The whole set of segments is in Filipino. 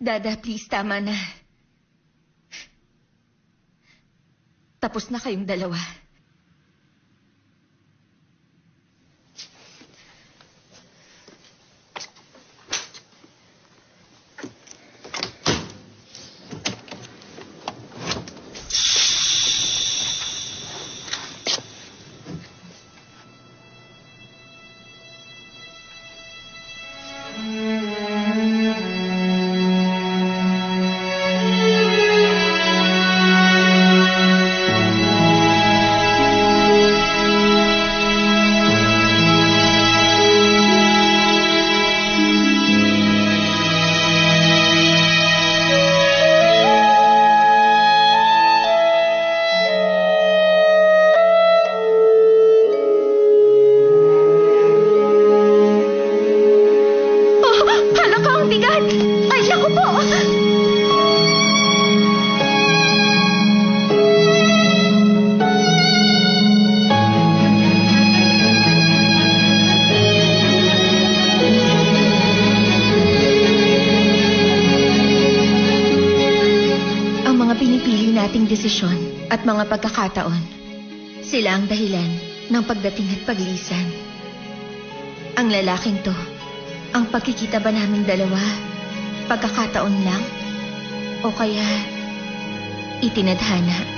Dada, please, tama na. Tapos na kayong dalawa. Desisyon at mga pagkakataon. Sila ang dahilan ng pagdating at paglisan. Ang lalaking to, ang pagkikita ba naming dalawa, pagkakataon lang? O kaya, itinadhana?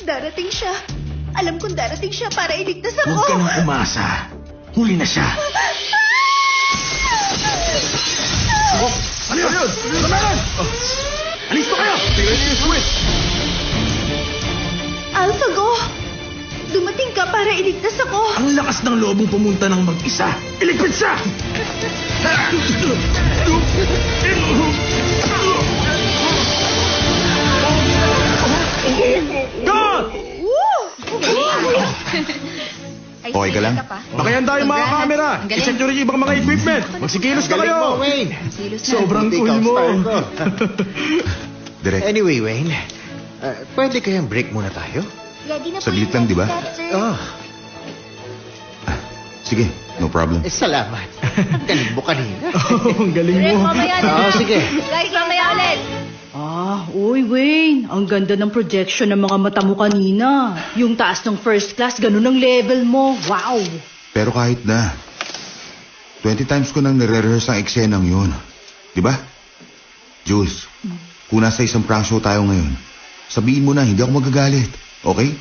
Darating siya. Alam kong darating siya para iligtas ako. Huwag ka nang umasa. Huli na siya. Oh, ano yun? Kamaran! Alisto kayo! Tingnan niyo yung switch! AlphaGo! Dumating ka para iligtas ako. Ang lakas ng lobong pumunta ng mag-isa. Iligpit siya! Okay ka lang? Bakayan tayo mga camera. I-check nyo rin yung ibang mga equipment. Magsikilos ka kayo. Mo, Wayne. Sobrang cool mo. Direct. Anyway, Wayne, pwede kayang break muna tayo? Ready na po Saglit yung lang, di ba? thermostat, sir. Sige, no problem. Salamat. Ang galing mo kanina. Ang galing Direk, mo. mamaya na. Sige. Guys, mamaya ulit. Uy, Wayne. Ang ganda ng projection ng mga mata mo kanina. Yung taas ng first class, ganun ang level mo. Wow! Pero kahit na, 20 times ko nang nire-rehearse ang eksenang yun. Di ba? Jules, kung nasa isang prank show tayo ngayon, sabihin mo na, hindi ako magagalit. Okay?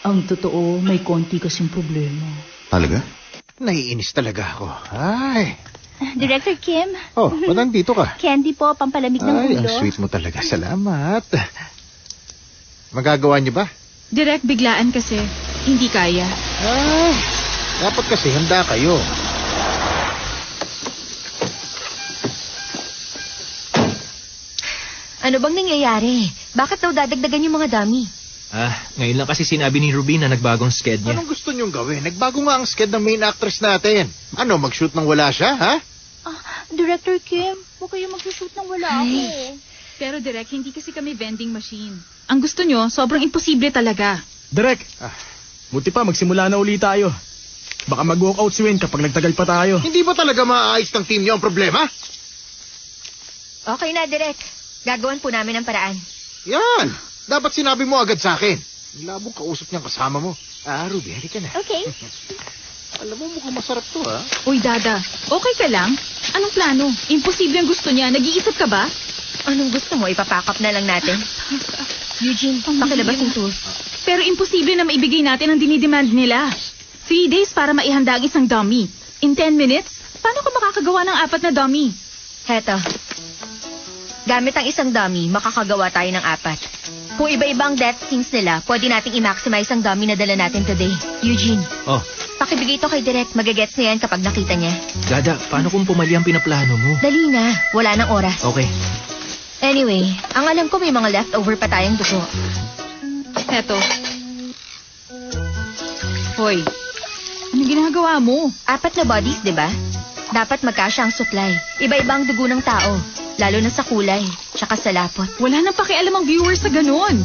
Ang totoo, may konti kasing problema. Talaga? Naiinis talaga ako. Ay. Director Kim? Oh, ba't nandito ka? Candy po, pampalamig ng Ay, ulo. ang sweet mo talaga. Salamat. Magagawa niyo ba? Direk, biglaan kasi. Hindi kaya. Ay, dapat kasi handa kayo. Ano bang nangyayari? Bakit daw dadagdagan yung mga dami? Ngayon lang kasi sinabi ni Ruby na nagbagong sked niya. Anong gusto niyong gawin? Nagbago nga ang sked ng main actress natin. Ano, mag-shoot nang wala siya, ha? Director Kim, huwag kayo mag-shoot nang wala ako. Pero Direk, hindi kasi kami vending machine. Ang gusto nyo, sobrang imposible talaga. Direk, buti pa magsimula na uli tayo. Baka mag-walkout si Wayne kapag nagtagal pa tayo. Hindi ba talaga maaayos ng team niyo ang problema? Okay na, Direk. Gagawan po namin ang paraan. Yan! Dapat sinabi mo agad sa akin. Labong kausap niyang kasama mo. Ruby, halika na. Okay. Alam mo, mukhang masarap to, ha? Uy, Dada, okay ka lang? Anong plano? Imposible ang gusto niya. Nag-iisip ka ba? Anong gusto mo? Ipapakap na lang natin? Eugene, pakilabas yung tools. Pero imposible na maibigay natin ang dinidemand nila. 3 days para maihanda ang isang dummy. In 10 minutes, paano ka makakagawa ng 4 na dummy? Heto. Gamit ang isang dummy, makakagawa tayo ng 4. Kung iba-iba ang death scenes nila, pwede nating i-maximize ang dummy na dala natin today. Eugene, Oh, pakibigay ito kay Direk. Magagets na yan kapag nakita niya. Dada, paano kung pumali ang pinaplano mo? Dali na. Wala nang oras. Okay. Anyway, ang alam ko may mga leftover pa tayong dugo. Eto. Hoy, anong ginagawa mo? 4 na bodies, di ba? Dapat magkasya ang supply. Iba-iba ang dugo ng tao. Lalo na sa kulay, tsaka sa lapot. Wala nang pakialam ang viewers sa ganun.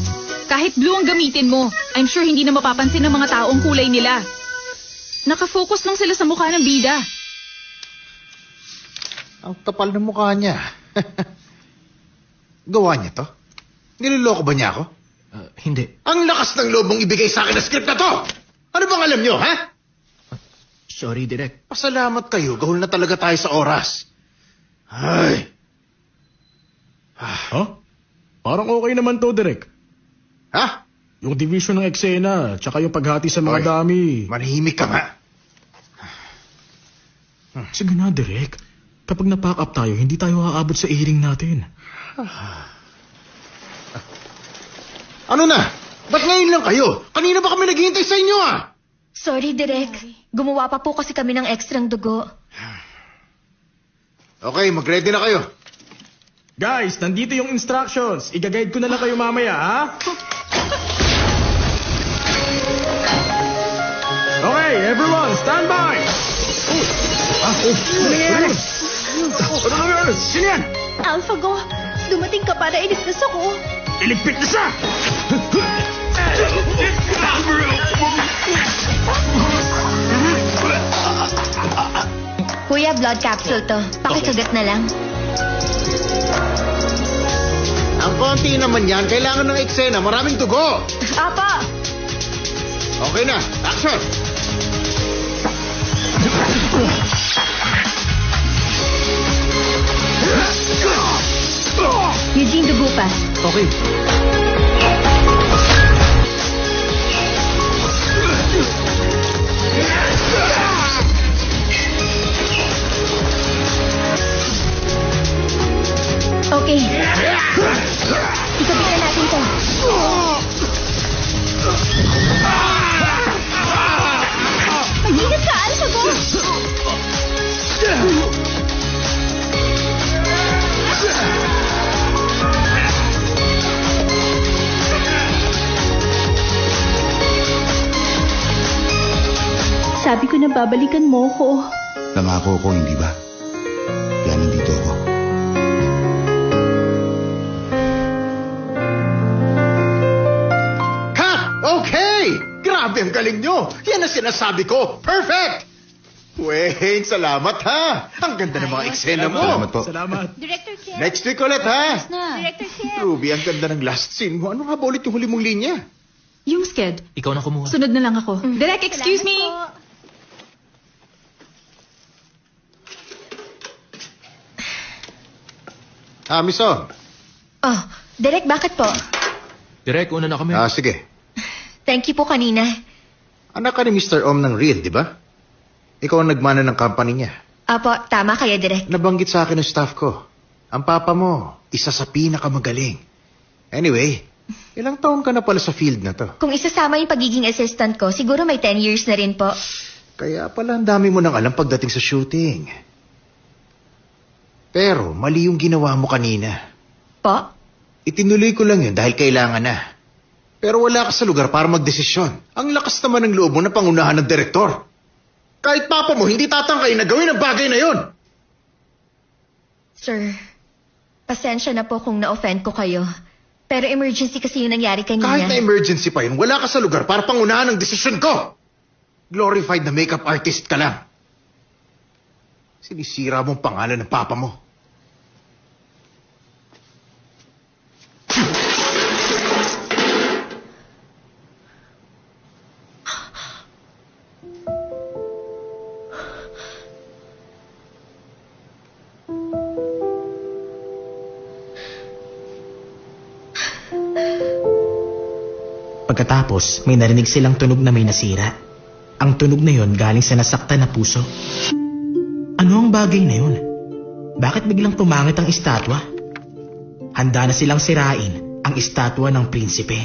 Kahit blue ang gamitin mo, I'm sure hindi na mapapansin ng mga tao ang kulay nila. Nakafocus lang sila sa mukha ng bida. Ang tapal ng mukha niya. Gawa niya to? Niloloko ba niya ako? Hindi. Ang lakas ng loob mong ibigay sa akin na script na to! Ano bang alam niyo, ha? Sorry, Direk. Pasalamat kayo, gahol na talaga tayo sa oras. Ay, Ha? Parang okay naman to, Direk. ha? Yung division ng eksena, tsaka yung paghati sa mga Oy. dami. Manahimik ka nga. Sige na, Direk. Kapag na-pack up tayo, hindi tayo aabot sa airing natin. Ano na? Ba't ngayon lang kayo? Kanina ba kami naghihintay sa inyo, ah? Sorry, Direk. Gumawa pa po kasi kami ng ekstrang dugo. Okay, mag-ready na kayo. Guys, nandito yung instructions. Iga-guide ko na lang kayo mamaya, ha? Okay, everyone, stand by! Ano nangyayari? Ano nangyayari? Sino yan? AlphaGo, dumating ka para iligtas ako. Iligpit na siya! Kuya, blood capsule to. Pakikagat na lang. Ang konti naman yan, kailangan ng eksena, maraming dugo. Apa! Okay na, action! Eugene, dugo pa. Okay. Okay. Ikabit na natin to. Mag-ingat ka, AlphaGo! Sabi ko na babalikan mo ko. Nangako ko, hindi ba? Kaya nandito ako. Cut! Okay! Grabe ang galing nyo! Yan ang sinasabi ko! Perfect! Wayne, salamat ha! Ang ganda ng mga eksena mo! Salamat po. Salamat. Director Ken. Next week ulit ha! Director Ken. Ruby, ang ganda ng last scene mo. Ano nga ba ulit yung huli mong linya? Yung sked, Ikaw na kumuha. sunod na lang ako. Direk, excuse me! Miss O. Oh, Direk, bakit po? Direk, una na kami. Sige. Thank you po kanina. Anak ka ni Mr. Om ng Real, di ba? Ikaw ang nagmana ng company niya. Apo, tama kaya, Direk. Nabanggit sa akin ng staff ko. Ang papa mo, isa sa pinakamagaling. Anyway, ilang taon ka na pala sa field na to? Kung isasama yung pagiging assistant ko, siguro may 10 years na rin po. Kaya pala ang dami mo nang alam pagdating sa shooting. Pero mali yung ginawa mo kanina. Po? Itinuloy ko lang yun dahil kailangan na. Pero wala ka sa lugar para magdesisyon. Ang lakas naman ng loob mo na pangunahan ng direktor. Kahit papa mo, hindi tatangkay na gawin ang bagay na yon. Sir, pasensya na po kung na-offend ko kayo. Pero emergency kasi yung nangyari kanina. Kahit na emergency pa yun, wala ka sa lugar para pangunahan ng desisyon ko. Glorified na makeup artist ka lang. Sinisira mong pangalan ng papa mo. Pagkatapos, may narinig silang tunog na may nasira. Ang tunog na yon galing sa nasaktan na puso. Ano ang bagay na yun? Bakit biglang pumangit ang estatwa? Handa na silang sirain ang estatwa ng prinsipe.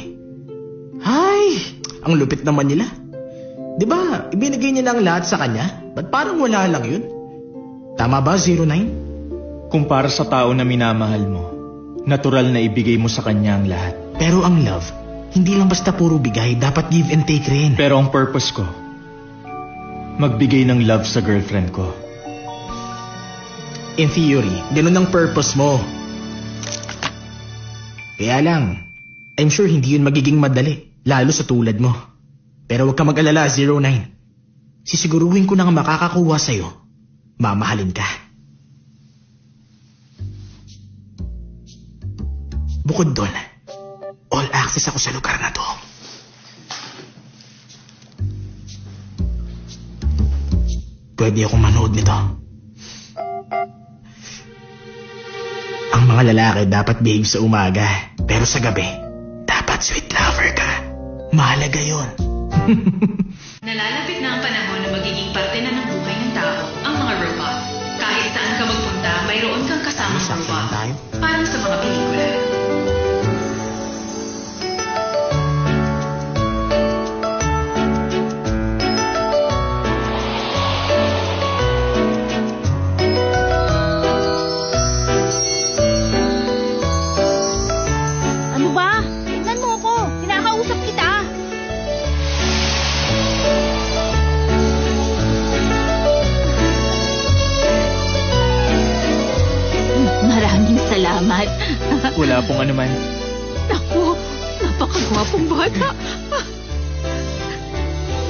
Ay, ang lupit naman nila. Di ba, ibinigay niya ng lahat sa kanya? Ba't parang wala lang yun? Tama ba, 09? Kung para sa tao na minamahal mo, natural na ibigay mo sa kanya ang lahat. Pero ang love, hindi lang basta puro bigay, dapat give and take rin. Pero ang purpose ko, magbigay ng love sa girlfriend ko. In theory, ganun ang purpose mo. Kaya lang, I'm sure hindi yun magiging madali, lalo sa tulad mo. Pero huwag ka mag-alala, 09. Sisiguruhin ko na nga makakakuha sa'yo. Mamahalin ka. Bukod doon, all access ako sa lugar na to. Pwede akong manood nito. Ang mga lalaki dapat behave sa umaga, pero sa gabi, dapat sweet lover ka. Mahalaga yun. Nalalapit na ang panahon na magiging parte na ng buhay ng tao, ang mga robot. Kahit saan ka magpunta, mayroon kang kasamang robot. Parang sa mga pelikula. Ano ba? Tignan mo ako. Kinakausap kita. Maraming salamat. Wala pong anuman. Naku, napakagwapong bata.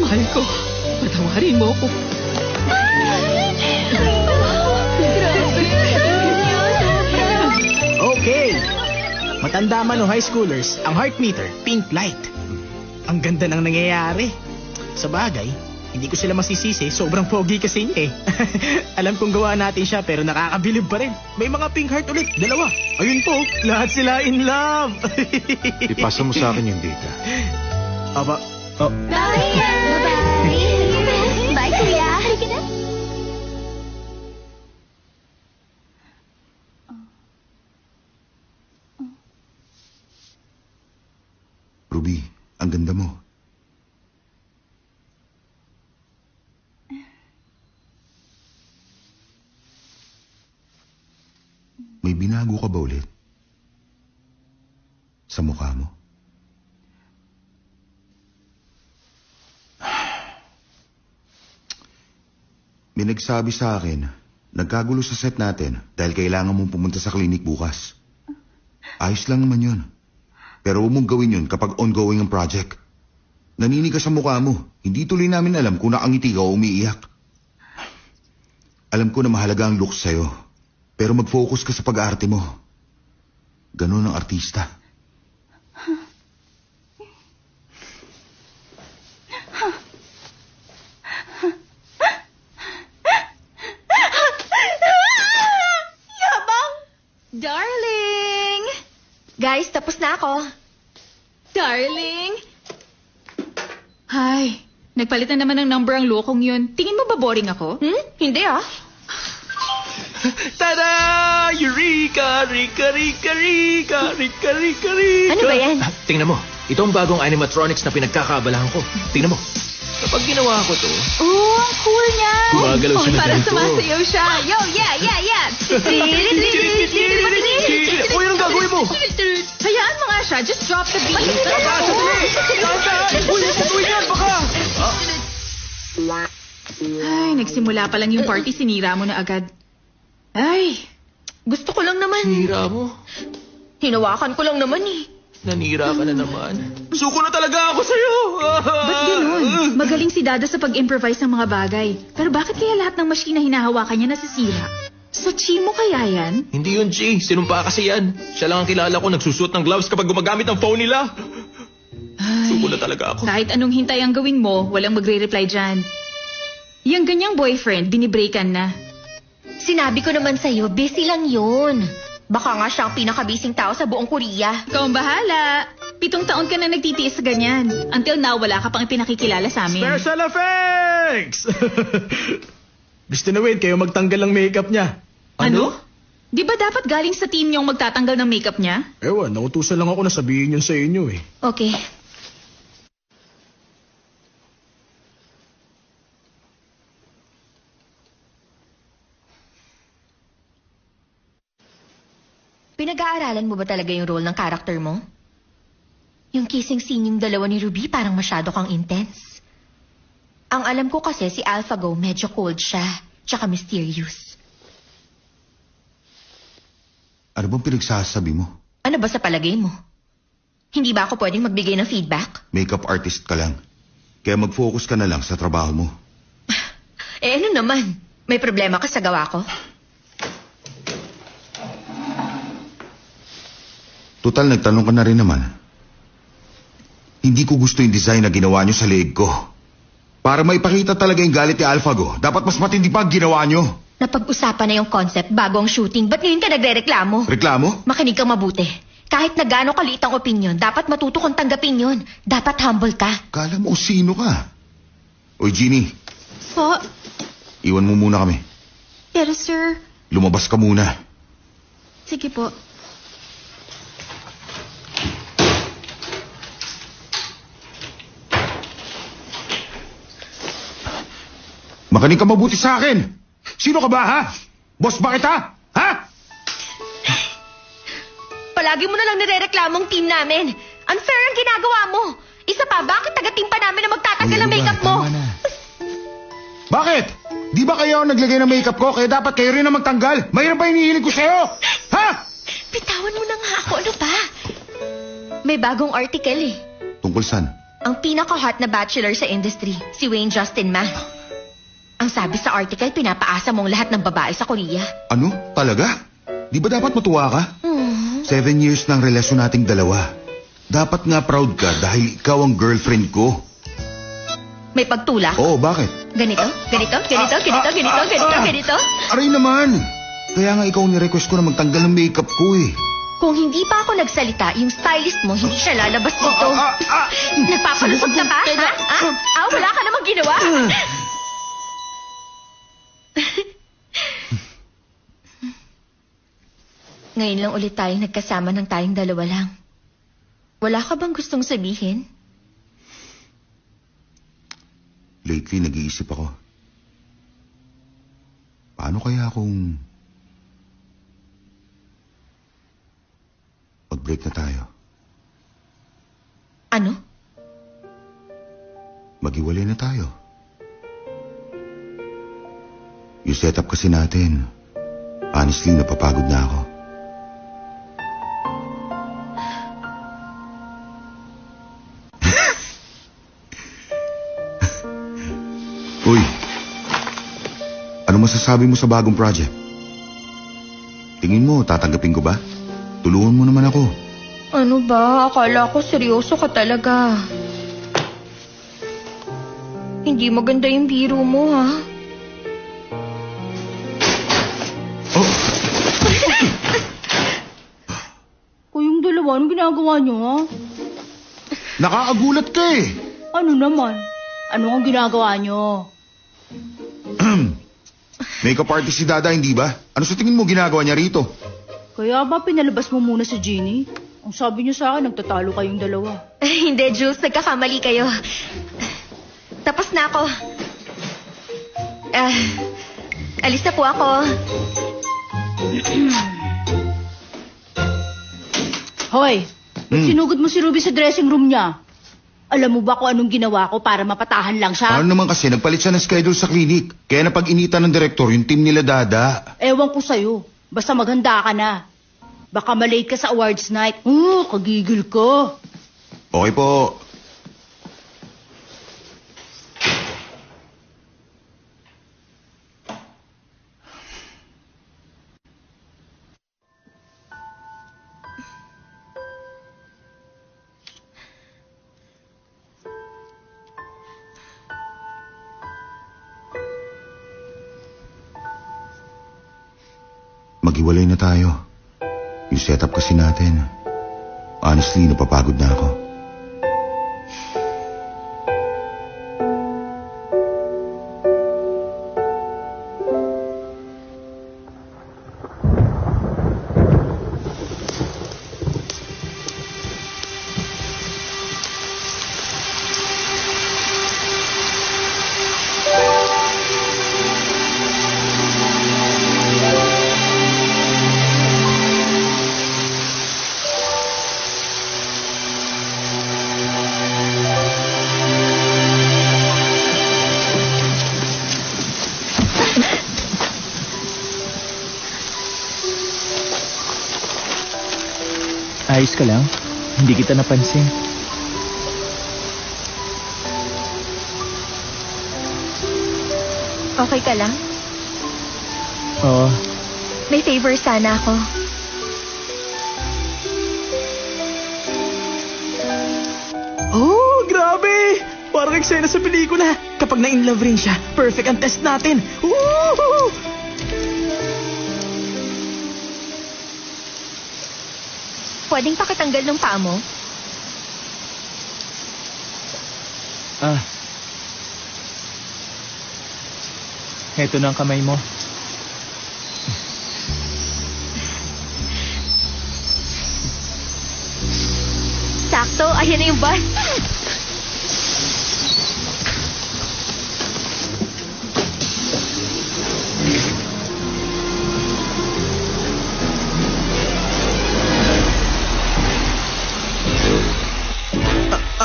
Mahal ko, patawarin mo ako. Okay. Matanda man o high schoolers, ang heart meter, pink light. Ang ganda ng nangyayari. Sa bagay, hindi ko sila masisisi, sobrang pogi kasi niya eh. Alam kong gawa natin siya pero nakakabilib pa rin. May mga pink heart ulit, 2. Ayun po, lahat sila in love. Ipasa mo sa akin yung data. Aba, oh. Bye-bye! Bye, kuya! Halika na! Ruby, ang ganda mo. May binago ka ba ulit? Sa mukha mo? May nagsabi sa akin, nagkagulo sa set natin dahil kailangan mong pumunta sa klinik bukas. Ayos lang naman yun. Pero huwag mong gawin yun kapag ongoing ang project. Naninigas sa mukha mo. Hindi tuloy namin alam kung nakangiti ka o umiiyak. Alam ko na mahalaga ang looks sa'yo. Pero mag-focus ka sa pag-aarte mo. Ganun ang artista. Darling! Guys, tapos na ako. Darling! Hay, nagpalit na naman ng number ang lokong yun. Tingin mo ba boring ako? Hindi ah. Tada! Eureka! Rika, Rika, Rika! Rika, Rika, Rika! Ano ba yan? Tingnan mo. Ito ang bagong animatronics na pinagkakaabalahan ko. Tingnan mo. Kapag ginawa ko to, Oh, ang cool niya! gumagalaw siya ng Parang ganito. sumasayaw siya. Yo, yeah, yeah, yeah! Uy, anong gagawin mo? Hayaan mo nga siya. Just drop the beat. Uy, patuloy yan, baka! Ay, nagsimula pa lang yung party, sinira mo na agad. Ay, Gusto ko lang naman. Sinira mo. Hinawakan ko lang naman eh. Nanira ka na naman. Suko na talaga ako sa'yo! ba't ganun? Magaling si Dada sa pag-improvise ng mga bagay. Pero bakit kaya lahat ng machine na hinahawakan niya nasisira? Sa chi mo kaya yan? Hindi yun, Chi. Sinumpa kasi yan. Siya lang ang kilala ko nagsusuot ng gloves kapag gumagamit ng phone nila. Suko na talaga ako. Kahit anong hintay ang gawin mo, walang magre-reply dyan. Yung ganyang boyfriend, binibreakan na. Sinabi ko naman sa'yo, busy lang yun. Baka nga siyang pinakabising tao sa buong Korea. Ikaw ang bahala. 7 taon ka na nagtitiis sa ganyan. Until now, wala ka pang ipinakikilala sa amin. Special effects! Gusto na Wayne, kayo magtanggal ng makeup niya. Ano? Di ba dapat galing sa team niyong magtatanggal ng makeup niya? Ewan, nautusan lang ako na sabihin yun sa inyo eh. Okay. Pinag-aaralan mo ba talaga yung role ng character mo? Yung kissing scene yung dalawa ni Ruby parang masyado kang intense. Ang alam ko kasi si AlphaGo medyo cold siya, tsaka mysterious. Ano bang pinagsasabi mo? Ano ba sa palagay mo? Hindi ba ako pwedeng magbigay ng feedback? Makeup artist ka lang. Kaya mag-focus ka na lang sa trabaho mo. Eh ano naman? May problema ka sa gawa ko? Total, nagtanong ka na rin naman. Hindi ko gusto yung design na ginawa nyo sa leeg ko. Para maipakita talaga yung galit ni AlphaGo, dapat mas matindi pa ang ginawa nyo. Napag-usapan na yung concept bago ang shooting. Ba't ngayon ka nagre-reklamo? Reklamo? Makinig kang mabuti. Kahit na gaano kaliit ang opinion, dapat matuto kang tanggapin yun. Dapat humble ka. Kala mo sino ka? Oy, Jeannie. Po? Iwan mo muna kami. Pero sir... Lumabas ka muna. Sige po. Makinig ka mabuti sa akin. Sino ka ba, ha? Boss ba kita? Ha? Palagi mo na lang nirereklamong team namin. Unfair ang ginagawa mo. Isa pa, bakit taga-team pa namin na magtatanggal ng makeup mo? Bakit? Di ba kayo ang naglagay ng makeup ko? Kaya dapat kayo rin ang magtanggal. Mayroon pa hinihiling ko sa'yo. Ha? Bitawan mo na nga ako. Ano ba? May bagong article eh. Tungkol saan? Ang pinaka-hot na bachelor sa industry, si Wayne Justin Ma. Ang sabi sa article, pinapaasa mong lahat ng babae sa Korea. Ano? Talaga? Di ba dapat matuwa ka? 7 years ng relasyon nating dalawa. Dapat nga proud ka dahil ikaw ang girlfriend ko. May pagtulak? Oo, bakit? Ganito? Ganito? Aray naman! Kaya nga ikaw ni-request ko na magtanggal ng makeup ko eh. Kung hindi pa ako nagsalita, yung stylist mo hindi siya lalabas dito. Nagpapalusot ka pa? Ha? Wala ka namang ginawa? Ngayon lang ulit tayong nagkasama ng tayong dalawa lang. Wala ka bang gustong sabihin? Lately, nag-iisip ako. Paano kaya kung mag-break na tayo? Ano? Maghiwalay na tayo. Yung setup kasi natin, honestly, napapagod na ako. Uy, ano masasabi mo sa bagong project? Tingin mo, tatanggapin ko ba? Tulungan mo naman ako. Ano ba? Akala ko seryoso ka talaga. Hindi maganda yung biro mo, ha? Kayong dalawa, anong ginagawa niyo, ha? Nakakagulat ka eh. Ano naman? Ano ang ginagawa niyo? Makeup artist si Dada, hindi ba? Ano sa tingin mo ginagawa niya rito? Kaya ba pinalabas mo muna si Jeannie? Ang sabi niyo sa akin, nagtatalo kayong dalawa. Hindi, Jules. Nagkakamali kayo. Tapos na ako. Alis na po ako. Hoy, sinugod mo si Ruby sa dressing room niya. Alam mo ba kung anong ginawa ko para mapatahan lang siya? Ano naman kasi, nagpalit siya ng schedule sa clinic. Kaya napag-initan ng direktor yung team nila Dada. Ewan ko sa'yo. Basta maghanda ka na. Baka malate ka sa awards night. Kagigil ka. Okay po. Maghiwalay na tayo. Yung setup kasi natin, Honestly, napapagod na ako. Ayos ka lang? Hindi kita napansin. Okay ka lang? Oo. May favor sana ako. Oh, grabe! Parang eksena sa pelikula. Kapag na-inlove rin siya, perfect ang test natin. Woo! Pwedeng pakitanggal ng paa mo? Heto na ang kamay mo. Sakto, ayan na yung bus.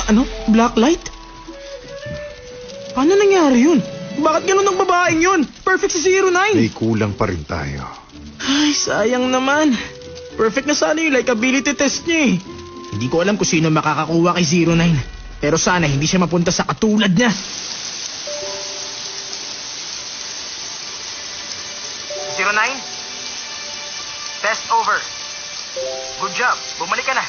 Ano? Black light? Paano nangyari yun? Bakit ganun ang babaeng yun? Perfect si 09. May kulang pa rin tayo. Ay, sayang naman. Perfect na sana yung likability test niya eh. Hindi ko alam kung sino makakakuha kay 09. Pero sana hindi siya mapunta sa katulad niya. 09? Test over. Good job. Bumalik ka na.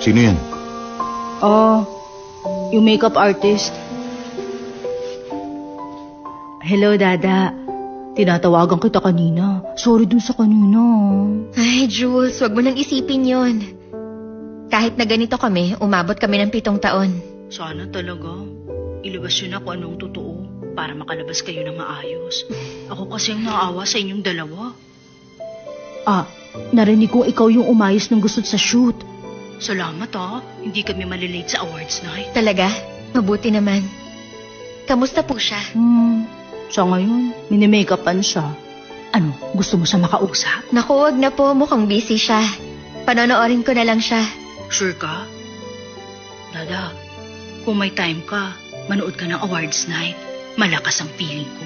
Sino yan? Yung makeup artist. Hello, Dada. Tinatawagan kita kanina. Sorry dun sa kanina. Ay, Jules, wag mo nang isipin yon. Kahit na ganito kami, umabot kami ng 7 taon. Sana talaga. Ilabas yun ako anong totoo para makalabas kayo ng maayos. Ako kasi ang naawa sa inyong dalawa. Narinig ko ikaw yung umayos ng gusto sa shoot. Salamat hindi kami malilate sa awards night. Talaga? Mabuti naman. Kamusta po siya? Sa ngayon, mini-makeupan siya. Ano, gusto mo siya makausap? Naku, wag na po. Mukhang busy siya. Panonoorin ko na lang siya. Sure ka? Dada, kung may time ka, manood ka ng awards night. Malakas ang feeling ko.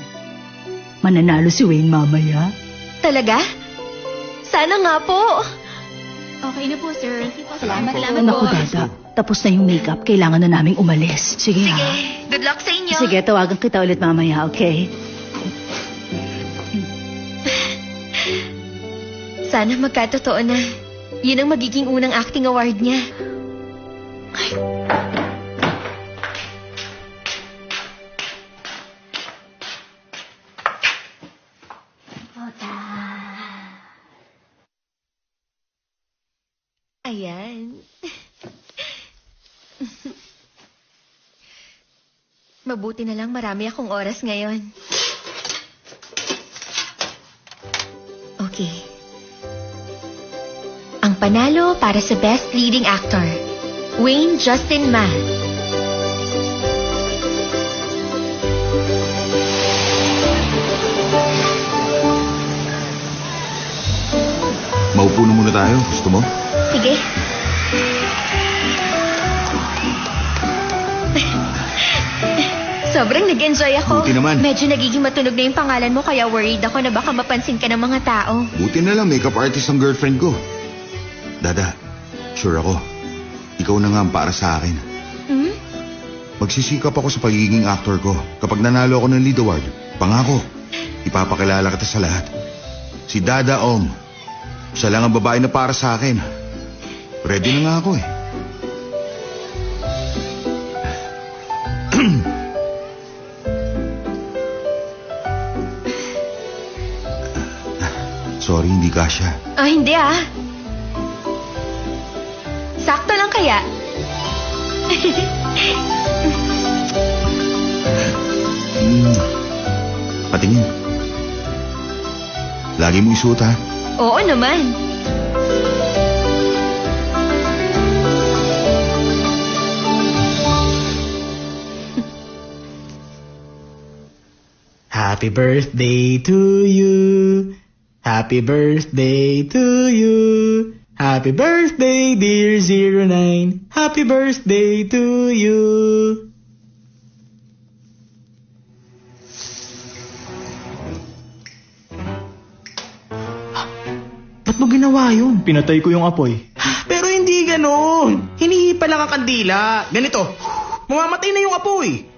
Mananalo si Wayne mamaya. Talaga? Sana nga po. Okay na po, sir. Salamat po. Naku, Dada, tapos na yung makeup. Kailangan na naming umalis. Sige, Sige, ha? good luck sa inyo. Sige, tawagan kita ulit mamaya, okay? Sana magkatotoo na. Yun ang magiging unang acting award niya. Ayan. Mabuti na lang marami akong oras ngayon. Okay. Ang panalo para sa Best Leading Actor, Wayne Justin Ma. Maupo na muna tayo. Gusto mo? Sige. Sobrang nag-enjoy ako. Buti naman. Medyo nagiging matunog na yung pangalan mo kaya worried ako na baka mapansin ka ng mga tao. Buti na lang makeup artist ang girlfriend ko. Dada, sure ako. Ikaw na nga ang para sa akin. Hmm? Magsisikap ako sa pagiging actor ko. Kapag nanalo ako ng lead award, pangako, ipapakilala kita sa lahat. Si Dada Ong. Siya lang ang babae na para sa akin. Ready na nga ako eh. Sorry, hindi kasya. Ah, hindi ah. Sakto lang kaya. Patingin. Lagi mo isuot ha. Oo naman. Happy birthday to you. Happy birthday to you. Happy birthday, dear 09. Happy birthday to you. Ba't mo ginawa yun? Pinatay ko yung apoy. Pero hindi ganon. Hinihipa lang ang kandila. Ganito, mamamatay na yung apoy.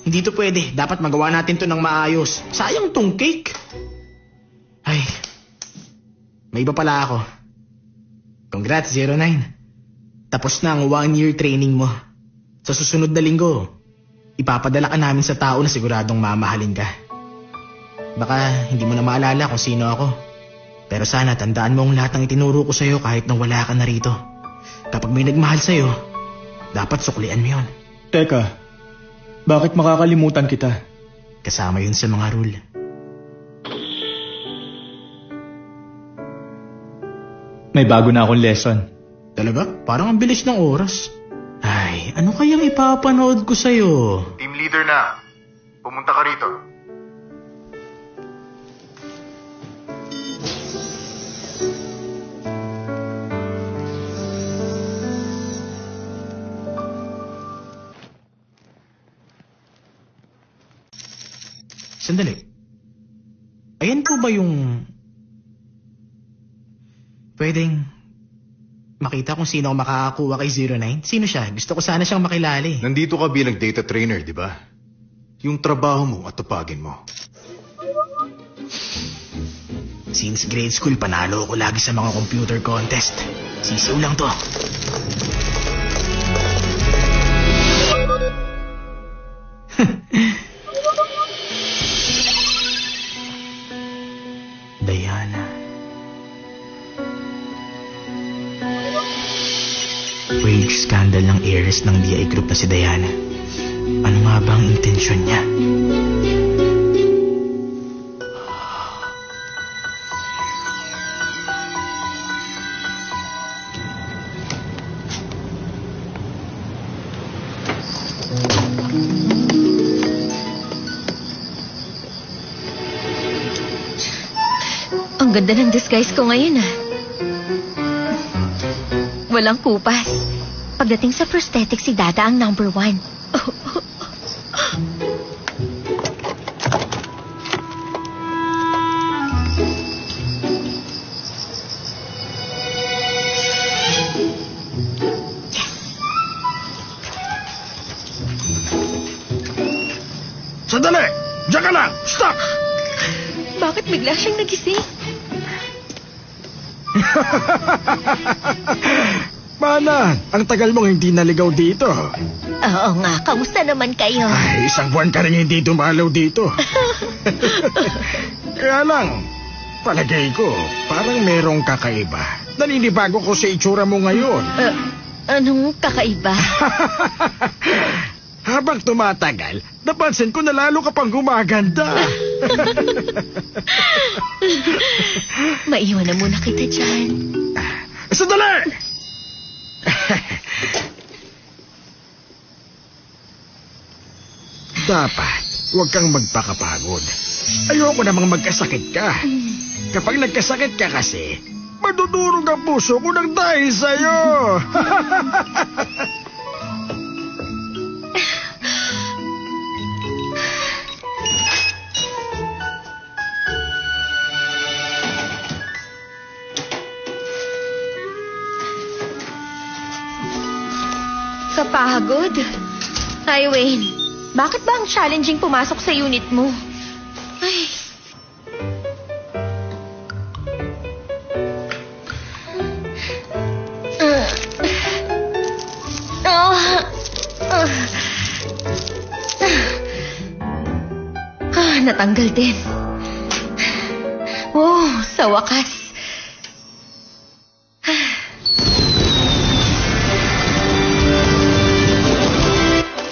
Hindi to pwede. Dapat magawa natin to ng maayos. Sayang tong cake. Ay, may iba pala ako. Congrats, 09. Tapos na ang 1-year training mo. Sa susunod na linggo, ipapadala ka namin sa tao na siguradong mamahalin ka. Baka hindi mo na maalala kung sino ako. Pero sana tandaan mo ang lahat ng itinuro ko sa'yo kahit nang wala ka na rito. Kapag may nagmahal sa'yo, dapat suklian mo yun. Teka, bakit makakalimutan kita? Kasama yun sa mga rule. May bago na akong lesson. Talaga? Parang ang bilis ng oras. Ay, ano kayang ipapanood ko sa'yo? Team leader na. Pumunta ka rito. Sandali. Ayan po ba yung... Pwedeng makita kung sino ang makakakuha kay 09? Sino siya? Gusto ko sana siyang makilala eh. Nandito ka bilang data trainer, di ba? Yung trabaho mo at tupagin mo. Since grade school, panalo ko lagi sa mga computer contest. Sisiw lang to. Diana. Wage scandal ng heiress ng DI Group na si Diana. Ano nga ba ang intensyon niya? Ang ganda ng disguise ko ngayon ah. Walang kupas. Pagdating sa prosthetic, si Dada ang number 1. Sandali! Diyan ka lang! Stop! Bakit bigla siyang nagising? Mana, ang tagal mong hindi naligaw dito. Oo nga, kamusta naman kayo? Ay, isang buwan ka rin hindi dumalaw dito. Kaya lang, palagay ko, parang merong kakaiba. Naninibago ko sa itsura mo ngayon. Anong kakaiba? Habang tumatagal, napansin ko na lalo ka pang gumaganda. Maiwan na muna kita dyan. Sandali! Dapat, huwag kang magpakapagod. Ayoko namang magkasakit ka. Kapag nagkasakit ka kasi, madudurog ang puso ko ng dahil sa'yo. Nakakapagod. Ay, Wayne, bakit ba ang challenging pumasok sa unit mo? Ay. Natanggal din. Oh, sa wakas.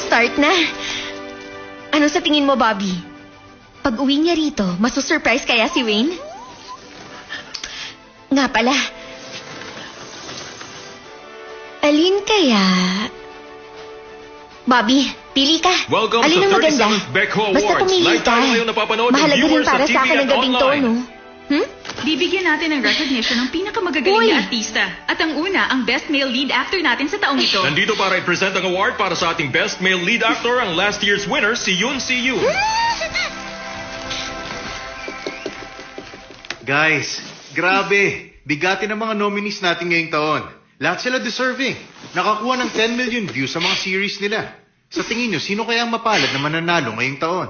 Start na. Ano sa tingin mo, Bobby? Pag uwi niya rito, masusurprise kaya si Wayne? Nga pala. Alin kaya? Bobby, pili ka. Welcome Alin sa ang maganda? 37th Becco Basta Awards. pumili Live ka. tayo ngayon napapanood ng Mahalaga rin viewers para sa sa akin TV ang at gabing to, online. no? Bibigyan natin ng recognition ng pinakamagagaling Uy! na artista. At ang una, ang Best Male Lead Actor natin sa taong ito. Nandito para i-present ang award para sa ating Best Male Lead Actor, ang last year's winner, si Yoon Si-yoon. Guys, grabe. Bigatin ang mga nominees natin ngayong taon. Lahat sila deserving. Nakakuha ng 10 million views sa mga series nila. Sa tingin nyo, sino kaya ang mapalad na mananalo ngayong taon?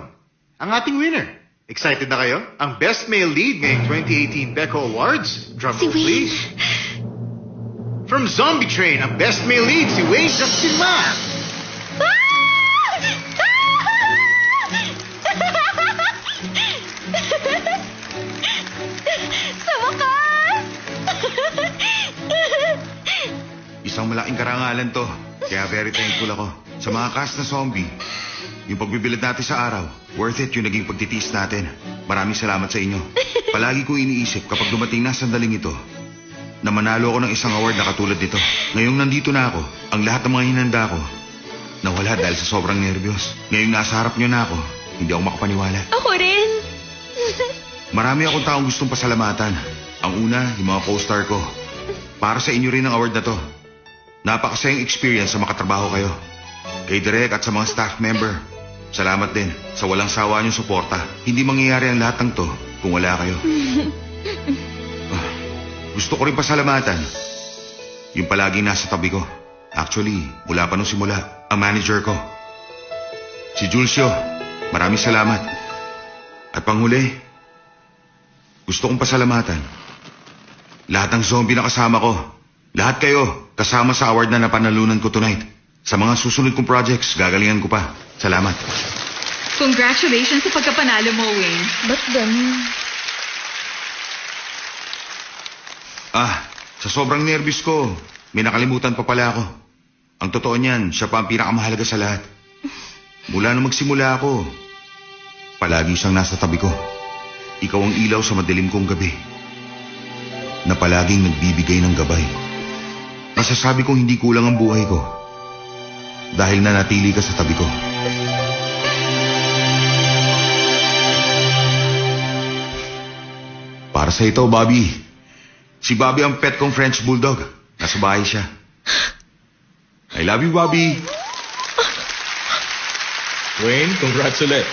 Ang ating winner. Excited na kayo? Ang Best Male Lead ngayong 2018 Becco Awards. Drum Si roll, Wayne. please. From Zombie Train, ang Best Male Lead, si Wayne Justin Ma. Sa wakas! Isang malaking karangalan to. Kaya very thankful ako. Sa mga cast na zombie, yung pagbibilad natin sa araw, worth it yung naging pagtitiis natin. Maraming salamat sa inyo. Palagi ko iniisip kapag dumating na sandaling ito, na manalo ako ng isang award na katulad nito. Ngayong nandito na ako, ang lahat ng mga hinanda ko, nawala dahil sa sobrang nervyos. Ngayong nasa harap nyo na ako, hindi ako makapaniwala. Ako rin. Marami akong taong gustong pasalamatan. Ang una, yung mga co-star ko. Para sa inyo rin ang award na to. Napakasayang experience sa makatrabaho kayo. Kay Direk at sa mga staff member. Salamat din sa walang sawa niyong suporta. Hindi mangyayari ang lahat ng to kung wala kayo. Gusto ko rin pasalamatan yung palaging nasa tabi ko. Actually, mula pa nung simula, ang manager ko. Si Julcio, maraming salamat. At panghuli, gusto kong pasalamatan lahat ng zombie na kasama ko. Lahat kayo kasama sa award na napanalunan ko tonight. Sa mga susunod kong projects, gagalingan ko pa. Salamat. Congratulations sa pagkapanalo mo, Wayne. Ba't ganun? Sa sobrang nervous ko, may nakalimutan pa pala ako. Ang totoo niyan, siya pa ang pinakamahalaga sa lahat. Mula nung magsimula ako, palagi siyang nasa tabi ko. Ikaw ang ilaw sa madilim kong gabi, na palaging nagbibigay ng gabay. Masasabi kong hindi kulang ang buhay ko dahil nanatili ka sa tabi ko. Para sa ito, Bobby. Si Bobby ang pet kong French Bulldog. Nasa bahay siya. I love you, Bobby. Wayne, congrats ulit.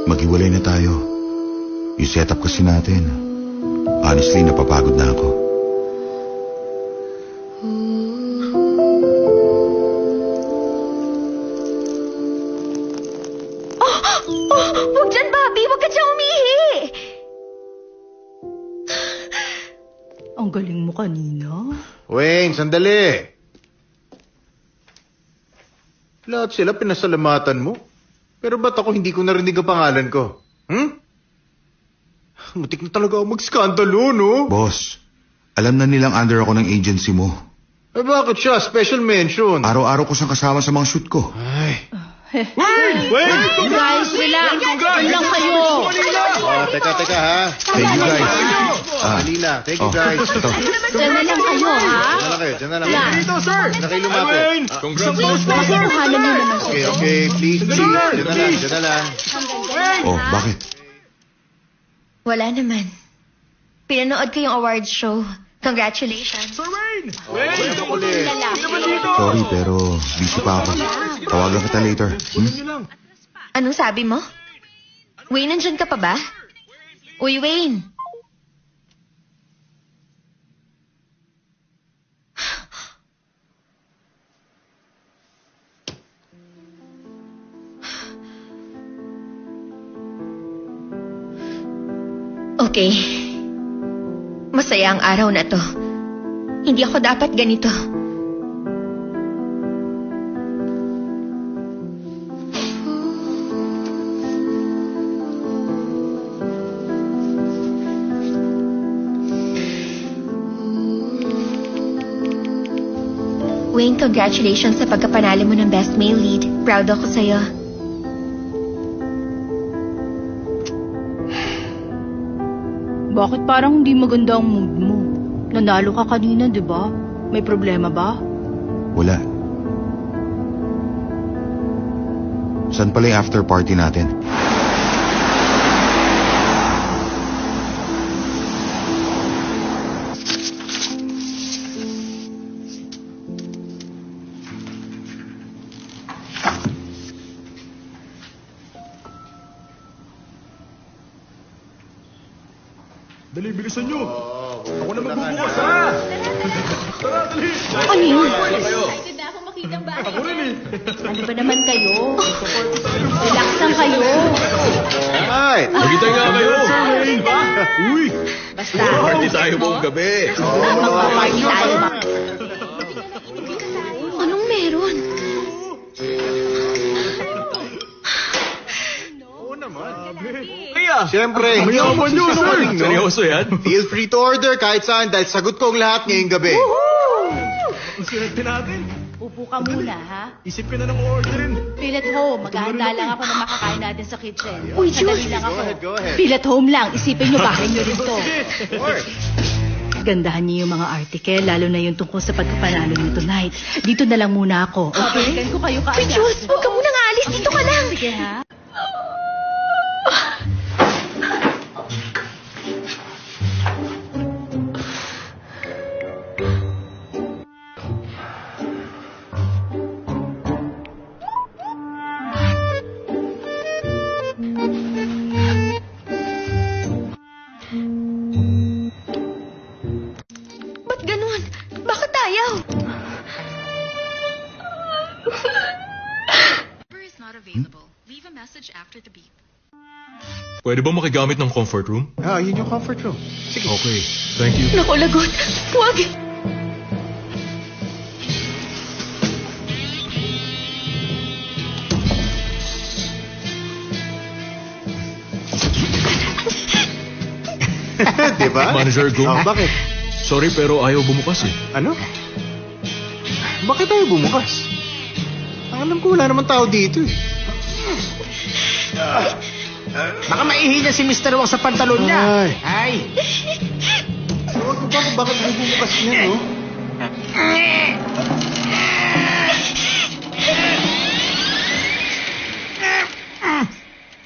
Maghiwalay na tayo. Yung setup kasi natin. Honestly, napapagod na ako. Huwag dyan, Bobby! Huwag ka dyan umihi! Ang galing mo kanina. Wayne, sandali. Lahat sila pinasalamatan mo. Pero ba't ako hindi ko narinig ang pangalan ko? Mutik na talaga ako mag-skandalo, no? Boss, alam na nilang under ako ng agency mo. Eh bakit siya? Special mention. Araw-araw ko siyang kasama sa mga shoot ko. Ay. Wayne! Guys, relax. Lang kayo. Teka ha. Thank you, guys. Dali lang. Thank you, guys. Ito. Diyan na lang kayo, ha? Diyan na kayo, diyan na lang. Dito, sir! Na kayo lumapit. Wayne! Congrats! Kuhanan niyo naman siya. Okay, please. Diyan na lang. Oh, bakit? Wala naman. Pinanood ko yung awards show. Congratulations. Wayne! Wayne, ako ulit. Sorry, pero busy pa ako. Tawagan kita later. Anong sabi mo? Wayne, nandyan ka pa ba? Uy, Wayne. Okay. Masaya ang araw na to. Hindi ako dapat ganito. Wayne, congratulations sa pagkapanalo mo ng Best Male Lead. Proud ako sa'yo. Bakit parang hindi maganda ang mood mo? Nanalo ka kanina, di ba? May problema ba? Wala. Saan pala yung after party natin? Dali, bilisan nyo. Ako na magbubukas, ha? Tara, dali. Ano yun? Excited na ako makitang bahay. Ako rin eh. Ano ba naman kayo? Relax lang kayo. Alright. Magkita nga kayo. Uy, Basta. Party tayo buong gabi. Magpa-party tayo. Anong meron? Kaya, Siyempre, hindi ako Mayaman nyo, sir. magsisinungaling, no? seryoso yan? Feel free to order kahit saan dahil sagot ko ang lahat ngayong gabi. ang swerte natin. Upo ka muna, ha? Isip ka na ng orderin. Feel at home. Maghahanda lang ako ng makakain natin sa kitchen. Uy, Sandali Jules. lang ako. Go ahead. Feel at home lang. Isipin nyo, bahay nyo rin to. Gandahan niyo yung mga article, lalo na yung tungkol sa pagkapanalo niyo tonight. Dito na lang muna ako, okay? Balikan ko kayo Uy, kaagad. Jules, huwag ka munang aalis. Dito ka lang. Sige, ha? Ba't ganun? Bakit ayaw? Pwede ba makigamit ng comfort room? Yun yung comfort room. Sige. Okay, thank you. Naku, lagot. Huwag. Diba? Manager, go. Bakit? Sorry pero ayaw bumukas eh. Ano? Bakit tayo bumukas? Ang alam ko wala naman tao dito eh. Baka maihi niya si Mr. Wong sa pantalon niya. Ay. Huwag ko ba kung bakit bumukas niya, no?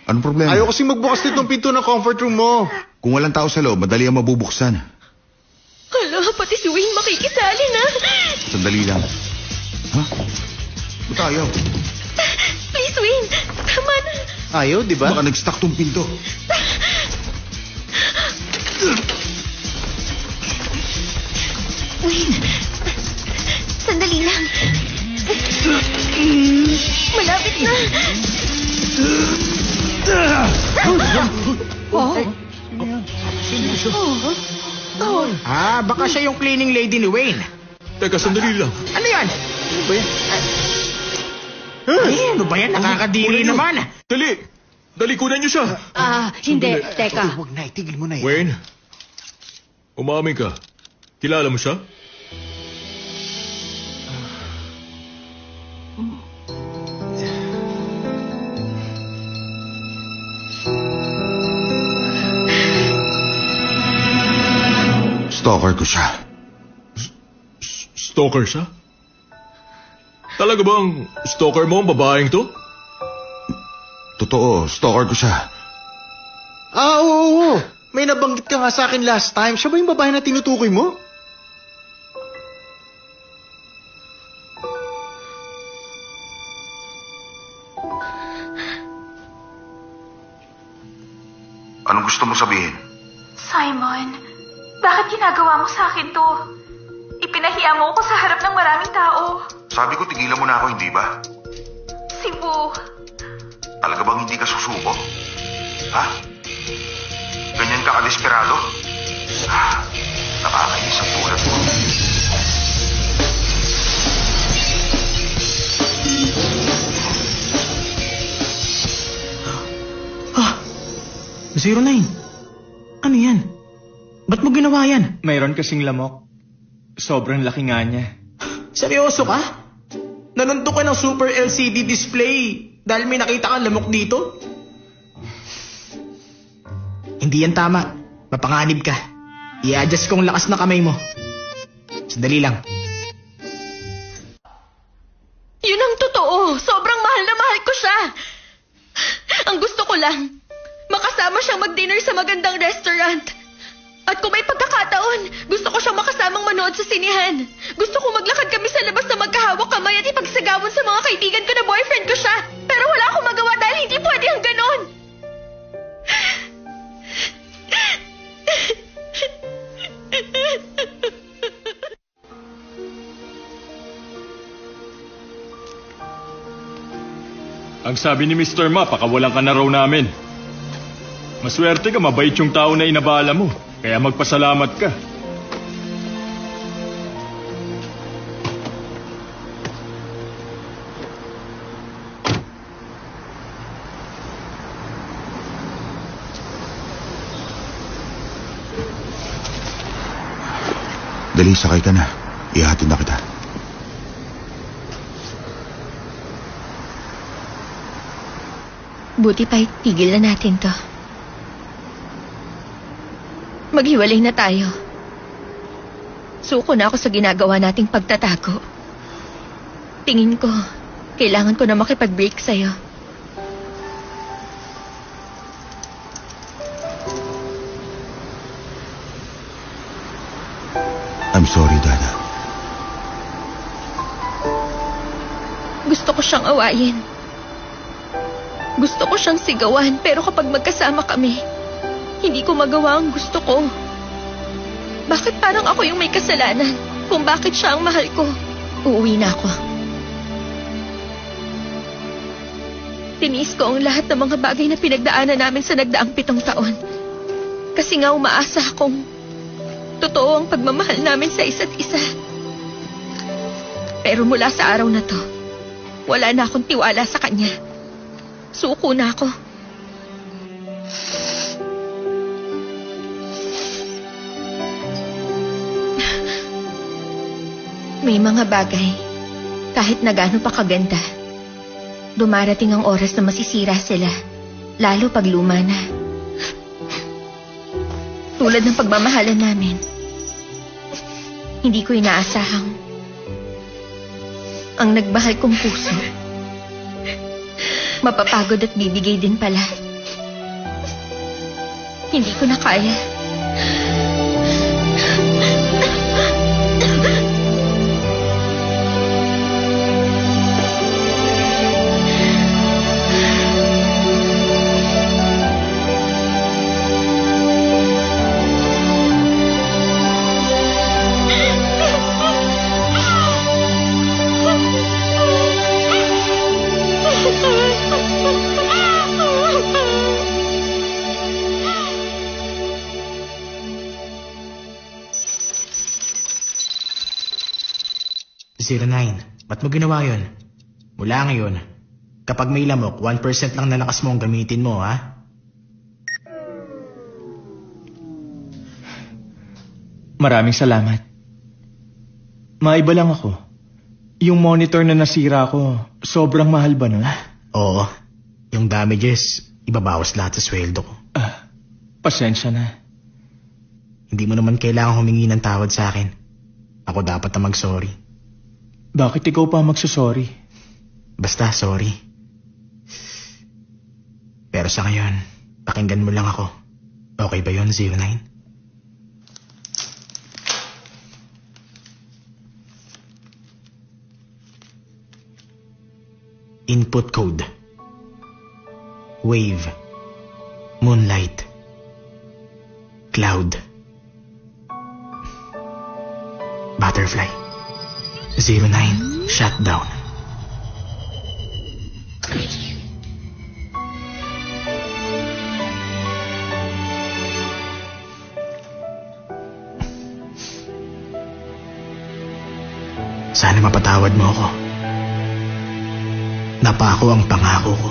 Anong problema? Ayaw kasing magbukas nitong pinto ng comfort room mo. Kung walang tao sa loob, madali ang mabubuksan. Hala, pati si Wayne makikisali na. Sandali lang. Ha? Ba't ayaw? Please, Wayne. Tama na. Ayaw, di ba? Baka nag-stuck tong pinto. Wayne. Sandali lang. Malapit na. Baka siya yung cleaning lady ni Wayne. Teka, sandali lang. Ano yan? Ano ba yan? Ay, ano ba yan? Nakakadiri naman. Dali! Dali, kunan niyo siya! Hindi. Teka. Huwag na, itigil mo na yan. Wayne, umamin ka. Kilala mo siya? Stalker ko siya. Stalker siya? Talaga bang stalker mo ang babaeng to? Totoo, stalker ko siya. Oo. May nabanggit ka nga sa akin last time. Siya ba yung babae na tinutukoy mo? Anong gusto mo sabihin? Simon, bakit ginagawa mo sa akin to? Ipinahiya mo ako sa harap ng maraming tao. Sabi ko tigilan mo na ako, hindi ba? Si Boo. Talaga bang hindi ka susuko? Ha? Ganyan ka kadesperado? Nakakainis ang tulad mo. Ah! 09. Ano yan? Ba't mo ginawa yan? Mayroon kasing lamok. Sobrang laki nga niya. Seryoso ka? Nanuntok ka ng super LCD display dahil may nakita kang lamok dito? Hindi yan tama. Mapanganib ka. I-adjust ko ang lakas na kamay mo. Sandali lang. Yun ang totoo. Sobrang mahal na mahal ko siya. Ang gusto ko lang, makasama siyang mag-dinner sa magandang restaurant. At kung may pagkakataon, gusto ko siyang makasamang manood sa sinihan. Gusto ko maglakad kami sa labas na magkahawak kamay at ipagsagawan sa mga kaibigan ko na boyfriend ko siya. Pero wala akong magawa dahil hindi pwede ang ganon. Ang sabi ni Mr. Ma, pakawalan ka na raw namin. Maswerte ka, mabait yung tao na inabala mo. Kaya magpasalamat ka. Dali, sakay ka na. Ihatid na kita. Buti pa tigil na natin to. Maghiwalay na tayo. Suko na ako sa ginagawa nating pagtatago. Tingin ko, kailangan ko na makipag-break sa'yo. I'm sorry, Dana. Gusto ko siyang awayin. Gusto ko siyang sigawan, pero kapag magkasama kami, hindi ko magawa ang gusto ko. Bakit parang ako yung may kasalanan kung bakit siya ang mahal ko? Uuwi na ako. Tiniis ko ang lahat ng mga bagay na pinagdaanan namin sa nagdaang 7 taon. Kasi nga umaasa akong totoo ang pagmamahal namin sa isa't isa. Pero mula sa araw na to, wala na akong tiwala sa kanya. Suko na ako. May mga bagay, kahit na gaano pa kaganda, dumarating ang oras na masisira sila, lalo pag luma na. Tulad ng pagmamahalan namin, hindi ko inaasahang ang nagmahal kong puso mapapagod at bibigay din pala. Hindi ko na kaya. Ba't mo ginawa yun? Mula ngayon, kapag may lamok, 1% lang na lakas mo ang gamitin mo, ha? Maraming salamat. Maiba lang ako. Yung monitor na nasira ko, sobrang mahal ba nun? Oo. Yung damages, ibabawas lahat sa sweldo ko. Pasensya na. Hindi mo naman kailangang humingi ng tawad sa akin. Ako dapat na mag-sorry. Bakit ikaw pa magsasorry? Basta, sorry. Pero sa ngayon, pakinggan mo lang ako. Okay ba yun, 09? Input code Wave. Moonlight. Cloud. Butterfly. 09. Shutdown. Sana mapatawad mo ako. Napako ang pangako ko.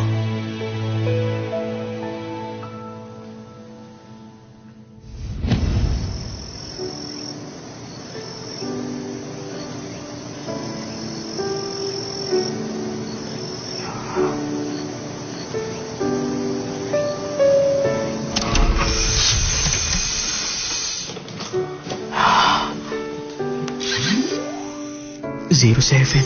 Seven.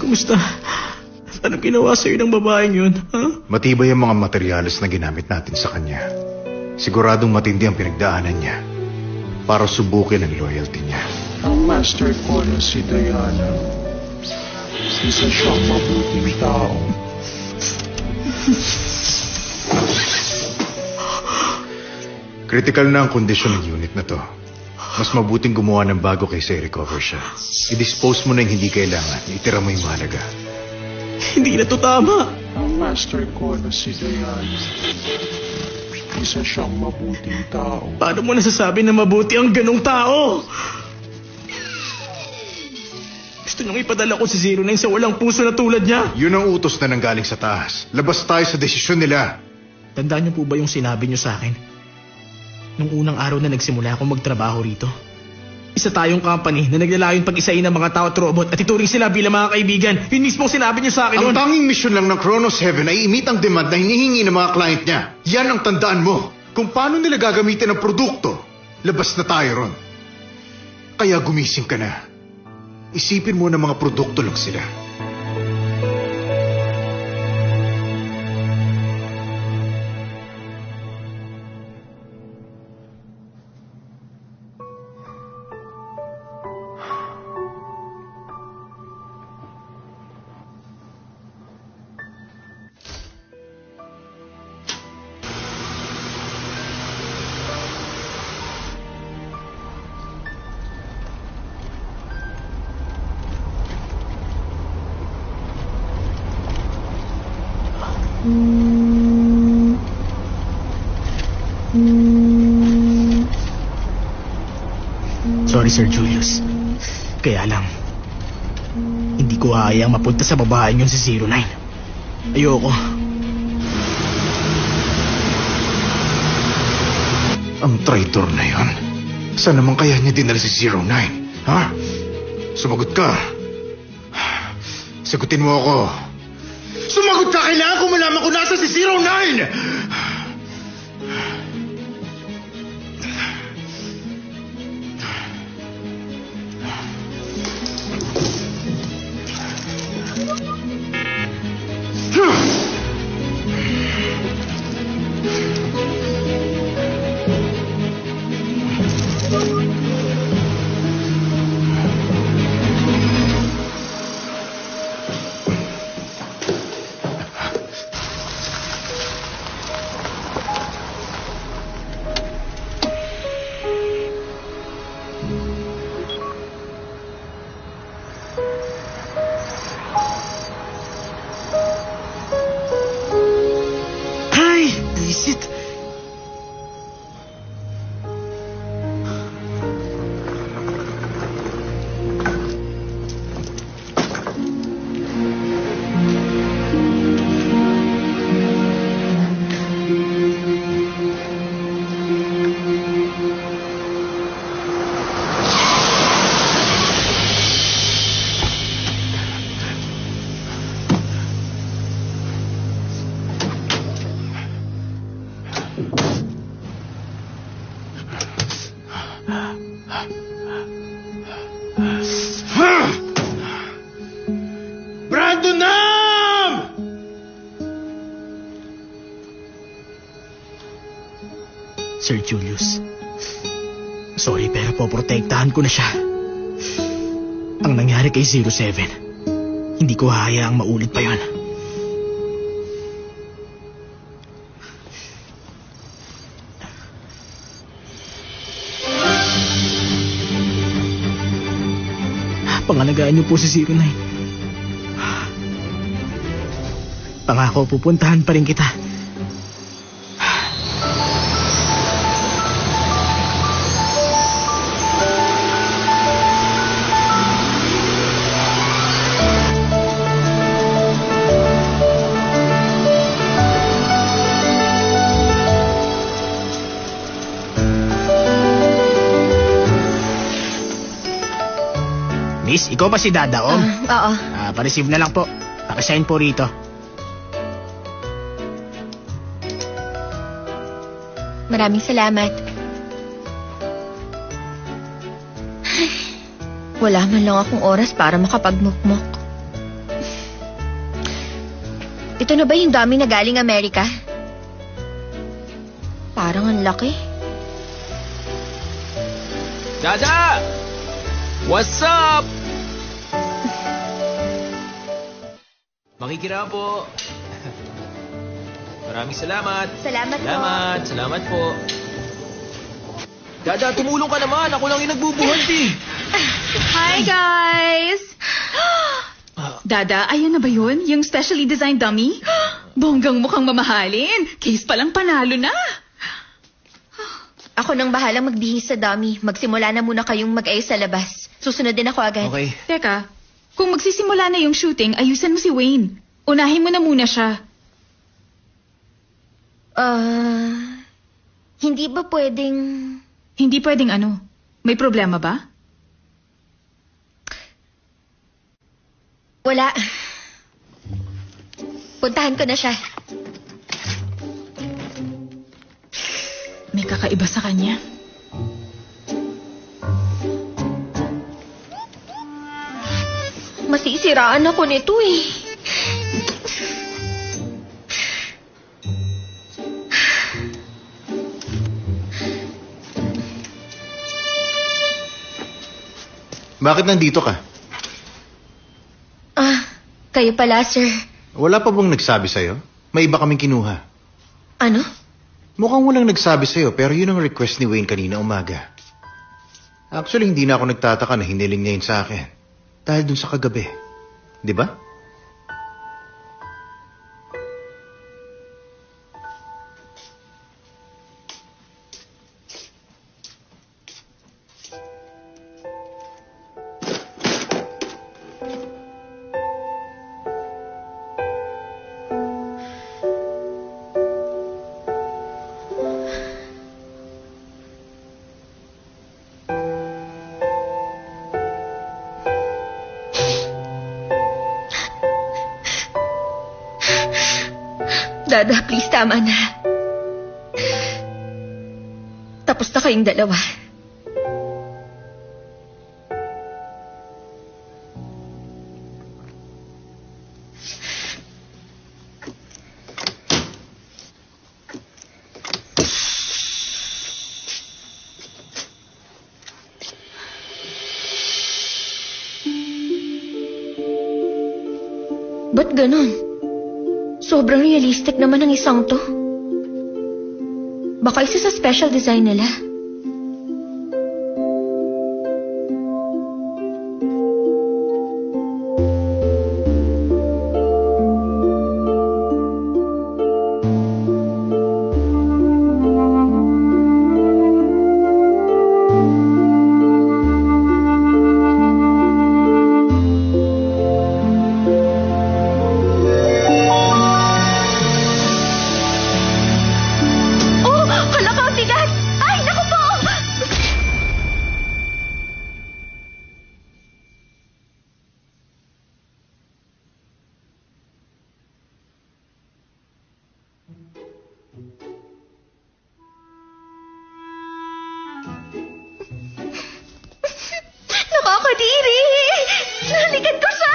Kumusta? Anong ginawa sa'yo ng babaeng yun? Matibay ang mga materyales na ginamit natin sa kanya. Siguradong matindi ang pinagdaanan niya para subukin ang loyalty niya. Ang master ko na si Diana. Isa siyang mabuting tao. Critical na ang kondisyon ng unit na to. Mas mabuting gumawa ng bago kaysa i-recover siya. I-dispose mo na yung hindi kailangan. Itira mo yung mahalaga. Hindi na to tama. Ang master ko na si Diana. Isa siyang mabuting tao. Paano mo nasasabi na mabuti ang ganong tao? Gusto niyong ipadala ko si 09 sa walang puso na tulad niya? Yun ang utos na nanggaling sa taas. Labas tayo sa desisyon nila. Tandaan niyo po ba yung sinabi niyo sa akin? Nung unang araw na nagsimula akong magtrabaho rito. Isa tayong company na naglalayon pag-isain ng mga tao at robot at ituring sila bilang mga kaibigan. Yun mismo sinabi niyo sa akin Ang noon. tanging mission lang ng Kronos Heaven ay i-meet ang demand na hinihingi ng mga client niya. Yan ang tandaan mo. Kung paano nila gagamitin ang produkto, labas na tayo ron. Kaya gumising ka na. Isipin mo na mga produkto lang sila. Sorry, Sir Julius. Kaya lang, hindi ko hayang mapunta sa babaeng yun si 09. Ayoko. Ang traitor na yon. Saan naman kaya niya dinala si 09? Ha? Sumagot ka. Sagutin mo ako. Sumagot ka! Kailangan ko malaman kung nasa si 09! Sir Julius, sorry pero poprotektahan ko na siya. Ang nangyari kay 07, Hindi ko hahayaang maulit pa yon. Pangalagaan niyo po si 09. Pangako, pupuntahan pa rin kita. Miss, ikaw ba si Dadaong? Oo. Pa-receive na lang po. Pakisign po rito. Maraming salamat. Wala man lang akong oras para makapagmukmok. Ito na ba yung dami na galing Amerika? Parang ang laki. Dada! What's up? Makikira po. Maraming salamat. Salamat po. Salamat po. Dada, tumulong ka naman. Ako lang yung nagbubuhat eh. Hi, guys! Dada, ayan na ba yun? Yung specially designed dummy? Bonggang mukhang mamahalin. Case palang panalo na. Ako nang bahalang magbihis sa dummy. Magsimula na muna kayong mag-ayos sa labas. Susunod din ako agad. Okay. Teka, kung magsisimula na yung shooting, ayusan mo si Wayne. Unahin mo na muna siya. Hindi ba pwedeng... Hindi pwedeng ano? May problema ba? Wala. Puntahan ko na siya. May kakaiba sa kanya. Masisiraan ako nito eh. Bakit nandito ka? Kayo pala, sir. Wala pa bang nagsabi sa'yo? May iba kaming kinuha. Ano? Mukhang walang nagsabi sa'yo, pero yun ang request ni Wayne kanina umaga. Actually, hindi na ako nagtataka na hiniling niya yun sa akin. Dahil dun sa kagabi. Di ba? Dada, please, tama na. Tapos na kayong dalawa. Ba't ganon? Sobrang realistic naman ang isang to. Baka isa sa special design nila. Nakakadiri! Nalikan ko siya!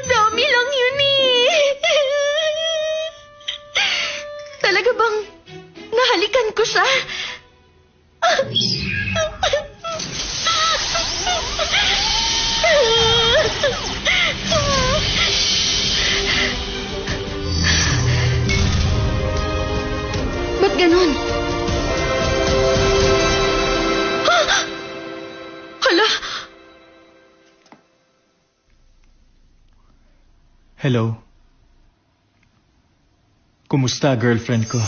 Dami lang yun eh! Talaga bang nahalikan ko siya? Hello. Kumusta, girlfriend ko?